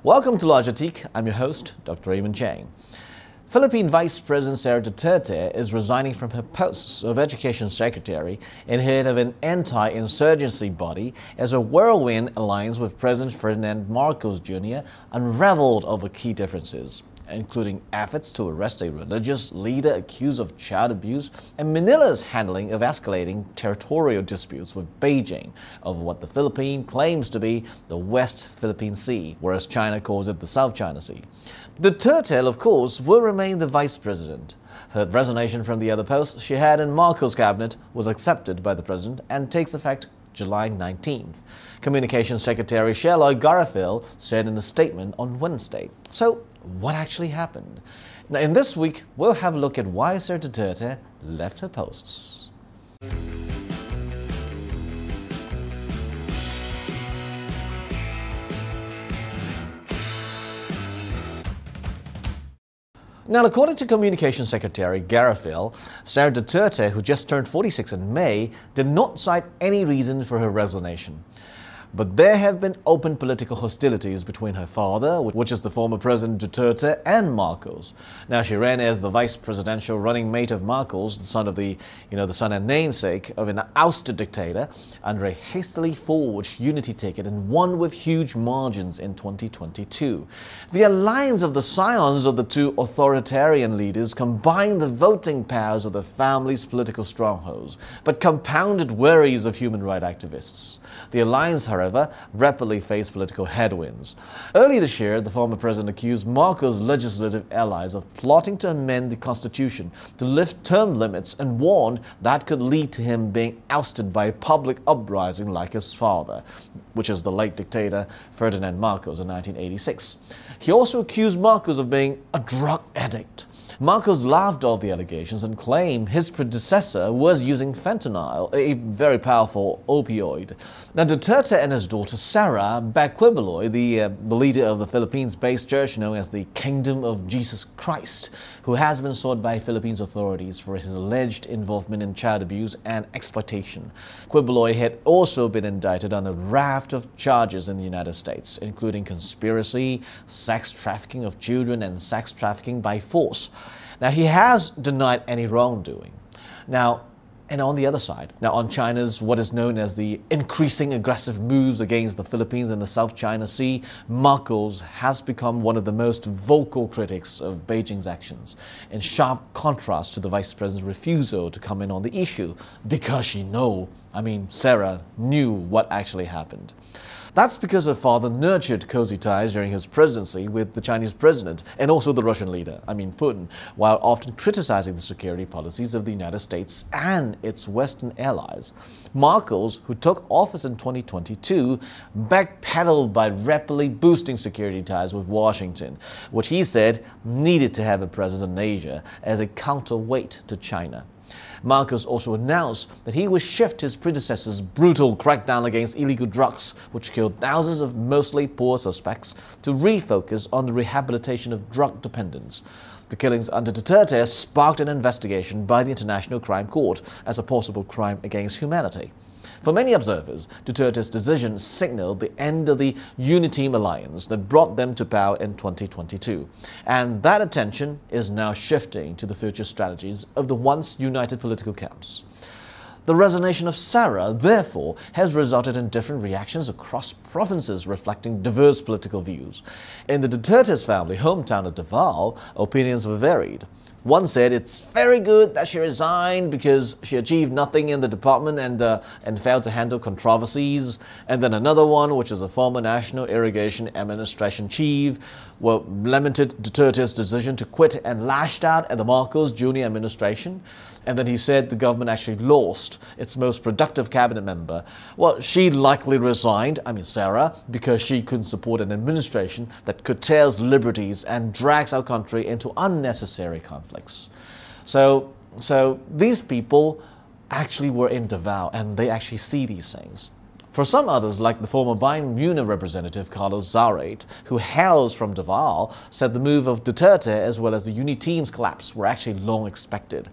Welcome to Asiatique. I'm your host, Dr. Raymond. Philippine Vice President Sara Duterte is resigning from her posts of Education Secretary and head of an anti-insurgency body as a whirlwind alliance with President Ferdinand Marcos Jr. unraveled over key differences, including efforts to arrest a religious leader accused of child abuse and Manila's handling of escalating territorial disputes with Beijing over what the Philippines claims to be the West Philippine Sea, whereas China calls it the South China Sea. Duterte, of course, will remain the vice president. Her resignation from the other post she had in Marcos' cabinet was accepted by the president and takes effect July 19th. Communications Secretary Sara Garfield said in a statement on Wednesday. So, what actually happened? Now, in this week, we'll have a look at why Sara Duterte left her posts. Now, according to Communications Secretary Garfield, Sara Duterte, who just turned 46 in May, did not cite any reason for her resignation. But there have been open political hostilities between her father, which is the former President Duterte, and Marcos. Now, she ran as the vice presidential running mate of Marcos, the son of the son and namesake of an ousted dictator, under a hastily forged unity ticket and won with huge margins in 2022. The alliance of the scions of the two authoritarian leaders combined the voting powers of the family's political strongholds, but compounded worries of human rights activists. The alliance, however, rapidly faced political headwinds. Early this year, the former president accused Marcos' legislative allies of plotting to amend the constitution to lift term limits and warned that could lead to him being ousted by a public uprising like his father, which is the late dictator Ferdinand Marcos in 1986. He also accused Marcos of being a drug addict. Marcos laughed off the allegations and claimed his predecessor was using fentanyl, a very powerful opioid. Now, Duterte and his daughter Sara backed Quiboloy, the leader of the Philippines-based church known as the Kingdom of Jesus Christ, who has been sought by Philippines authorities for his alleged involvement in child abuse and exploitation. Quiboloy had also been indicted on a raft of charges in the United States, including conspiracy, sex trafficking of children, and sex trafficking by force. Now, he has denied any wrongdoing. And on the other side, on China's what is known as the increasing aggressive moves against the Philippines in the South China Sea, Marcos has become one of the most vocal critics of Beijing's actions, in sharp contrast to the vice president's refusal to comment on the issue, because Sara knew what actually happened. That's because her father nurtured cozy ties during his presidency with the Chinese president and also the Russian leader, Putin, while often criticizing the security policies of the United States and its Western allies. Marcos, who took office in 2022, backpedaled by rapidly boosting security ties with Washington, which he said needed to have a presence in Asia as a counterweight to China. Marcos also announced that he would shift his predecessor's brutal crackdown against illegal drugs, which killed thousands of mostly poor suspects, to refocus on the rehabilitation of drug dependents. The killings under Duterte sparked an investigation by the International Crime Court as a possible crime against humanity. For many observers, Duterte's decision signaled the end of the Uniteam alliance that brought them to power in 2022. And that attention is now shifting to the future strategies of the once united political camps. The resignation of Sara, therefore, has resulted in different reactions across provinces reflecting diverse political views. In the Duterte's family hometown of Davao, opinions were varied. One said it's very good that she resigned because she achieved nothing in the department and failed to handle controversies. And then another one, which is a former National Irrigation Administration chief, lamented Duterte's decision to quit and lashed out at the Marcos Jr. administration. And then he said the government actually lost its most productive cabinet member. Well, she likely resigned, Sara, because she couldn't support an administration that curtails liberties and drags our country into unnecessary conflicts. So these people actually were in Davao and they actually see these things. For some others, like the former Bayern Munich representative Carlos Zarate, who hails from Davao, said the move of Duterte as well as the Uniteam's collapse were actually long expected.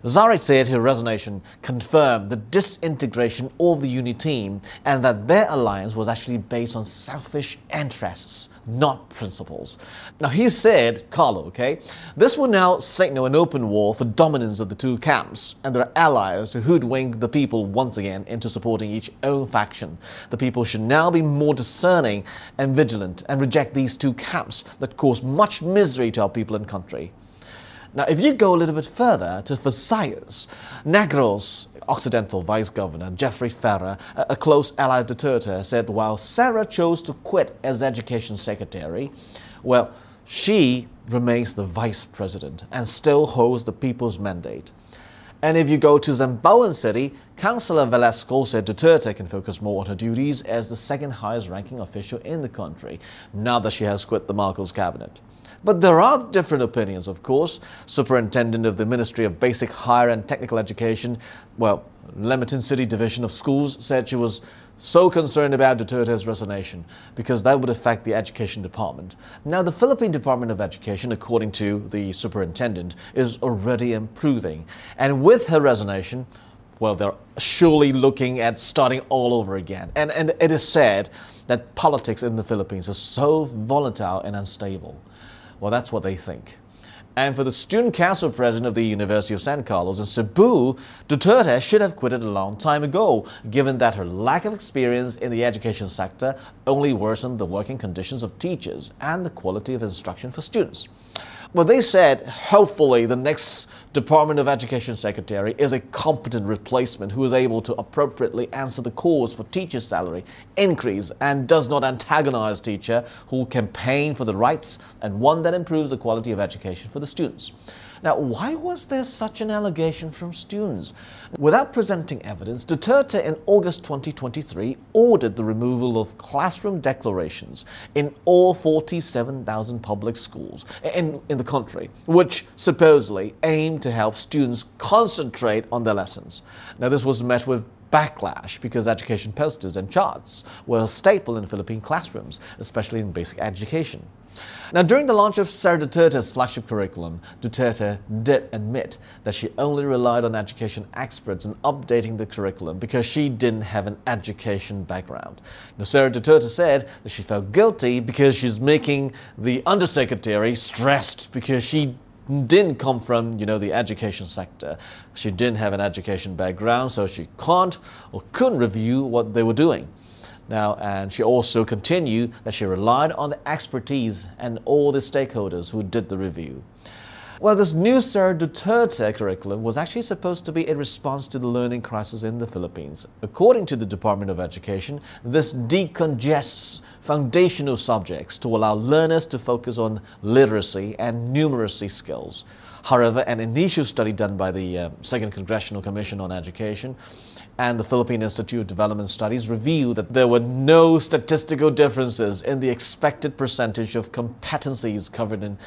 Sara said her resignation confirmed the disintegration of the Uniteam and that their alliance was actually based on selfish interests, not principles. Now he said, Carlo, okay, this will now signal an open war for dominance of the two camps and their allies to hoodwink the people once again into supporting each own faction. The people should now be more discerning and vigilant and reject these two camps that cause much misery to our people and country. Now, if you go a little bit further to Versailles, Negro's Occidental Vice Governor Jeffrey Ferrer, a close ally of Duterte, said while Sara chose to quit as Education Secretary, well, she remains the Vice President and still holds the people's mandate. And if you go to Zamboan City, Councillor Velasco said Duterte can focus more on her duties as the second highest ranking official in the country, now that she has quit the Marcos cabinet. But there are different opinions, of course. Superintendent of the Ministry of Basic, Higher and Technical Education, well, Leamington City Division of Schools, said she was so concerned about Duterte's resignation because that would affect the Education Department. Now, the Philippine Department of Education, according to the superintendent, is already improving. And with her resignation, well, they're surely looking at starting all over again. And it is said that politics in the Philippines is so volatile and unstable. Well, that's what they think. And for the Student Council President of the University of San Carlos in Cebu, Duterte should have quitted a long time ago, given that her lack of experience in the education sector only worsened the working conditions of teachers and the quality of instruction for students. Well, they said, hopefully, the next Department of Education Secretary is a competent replacement who is able to appropriately answer the calls for teacher salary increase and does not antagonize teachers who will campaign for the rights and one that improves the quality of education for the students. Now, why was there such an allegation from students? Without presenting evidence, Duterte in August 2023 ordered the removal of classroom declarations in all 47,000 public schools in the country, which supposedly aimed to help students concentrate on their lessons. Now, this was met with backlash because education posters and charts were a staple in Philippine classrooms, especially in basic education. Now, during the launch of Sara Duterte's flagship curriculum, Duterte did admit that she only relied on education experts in updating the curriculum because she didn't have an education background. Now, Sara Duterte said that she felt guilty because she's making the undersecretary stressed because she didn't come from, the education sector. She didn't have an education background, so she can't or couldn't review what they were doing. Now, and she also continued that she relied on the expertise and all the stakeholders who did the review. Well, this new Sara Duterte curriculum was actually supposed to be a response to the learning crisis in the Philippines. According to the Department of Education, this decongests foundational subjects to allow learners to focus on literacy and numeracy skills. However, an initial study done by the Second Congressional Commission on Education and the Philippine Institute of Development Studies revealed that there were no statistical differences in the expected percentage of competencies covered in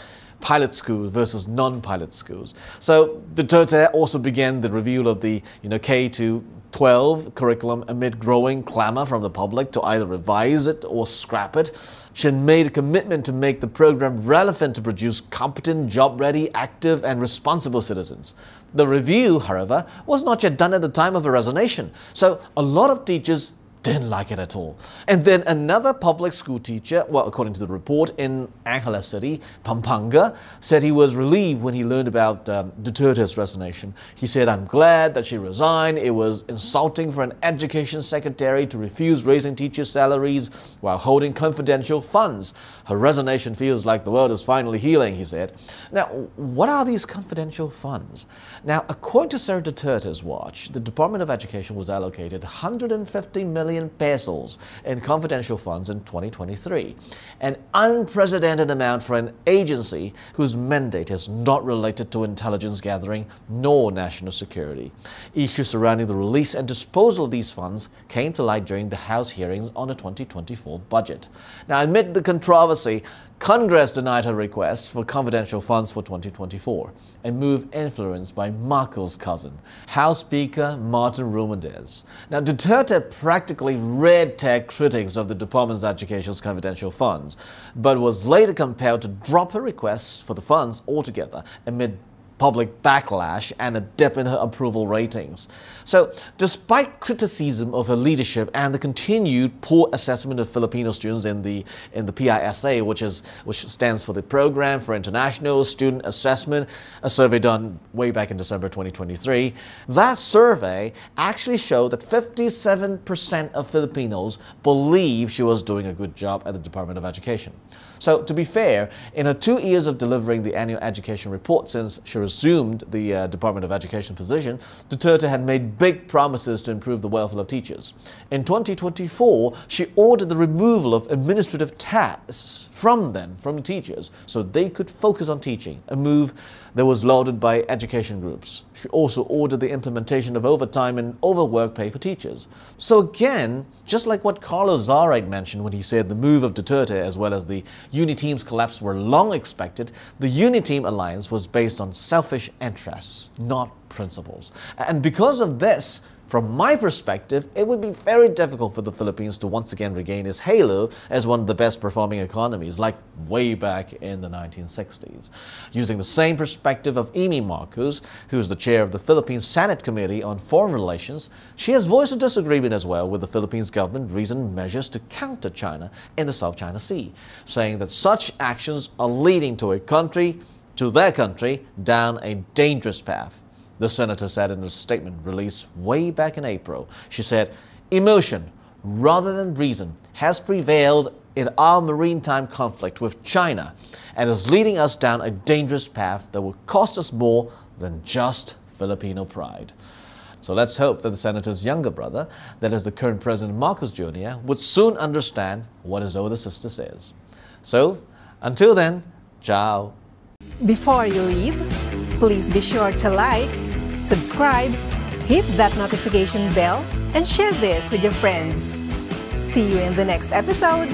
pilot schools versus non-pilot schools. So Duterte also began the review of the K-12 curriculum amid growing clamor from the public to either revise it or scrap it. She had made a commitment to make the program relevant to produce competent, job-ready, active and responsible citizens. The review, however, was not yet done at the time of her resignation, so a lot of teachers didn't like it at all. And then another public school teacher, well, according to the report in Angeles City, Pampanga, said he was relieved when he learned about Duterte's resignation. He said, "I'm glad that she resigned. It was insulting for an education secretary to refuse raising teachers' salaries while holding confidential funds. Her resignation feels like the world is finally healing," he said. Now, what are these confidential funds? Now, according to Sara Duterte's watch, the Department of Education was allocated 150 million pesos in confidential funds in 2023, an unprecedented amount for an agency whose mandate is not related to intelligence gathering nor national security. Issues surrounding the release and disposal of these funds came to light during the House hearings on the 2024 budget. Now, amid the controversy, Congress denied her request for confidential funds for 2024, a move influenced by Marcos' cousin, House Speaker Martin Romualdez. Now, Duterte practically red-tagged critics of the Department's education's confidential funds, but was later compelled to drop her requests for the funds altogether amid public backlash and a dip in her approval ratings. So, despite criticism of her leadership and the continued poor assessment of Filipino students in the PISA, which stands for the Program for International Student Assessment, a survey done way back in December 2023, that survey actually showed that 57% of Filipinos believe she was doing a good job at the Department of Education. So, to be fair, in her 2 years of delivering the annual education report since she resumed the Department of Education position, Duterte had made big promises to improve the welfare of teachers. In 2024, she ordered the removal of administrative tasks from the teachers so they could focus on teaching, a move that was lauded by education groups. She also ordered the implementation of overtime and overwork pay for teachers. So again, just like what Carlos Zara mentioned when he said the move of Duterte as well as the Uniteam's collapse were long expected, the Uniteam alliance was based on selfish interests, not principles. And because of this, from my perspective, it would be very difficult for the Philippines to once again regain its halo as one of the best performing economies, like way back in the 1960s. Using the same perspective of Amy Marcos, who is the chair of the Philippines Senate Committee on Foreign Relations, she has voiced a disagreement as well with the Philippines government recent measures to counter China in the South China Sea, saying that such actions are leading to their country, down a dangerous path. The senator said in a statement released way back in April. She said, "Emotion, rather than reason, has prevailed in our maritime conflict with China and is leading us down a dangerous path that will cost us more than just Filipino pride." So let's hope that the senator's younger brother, that is the current President Marcos Jr., would soon understand what his older sister says. So, until then, ciao. Before you leave, please be sure to like, subscribe, hit that notification bell, and share this with your friends. See you in the next episode.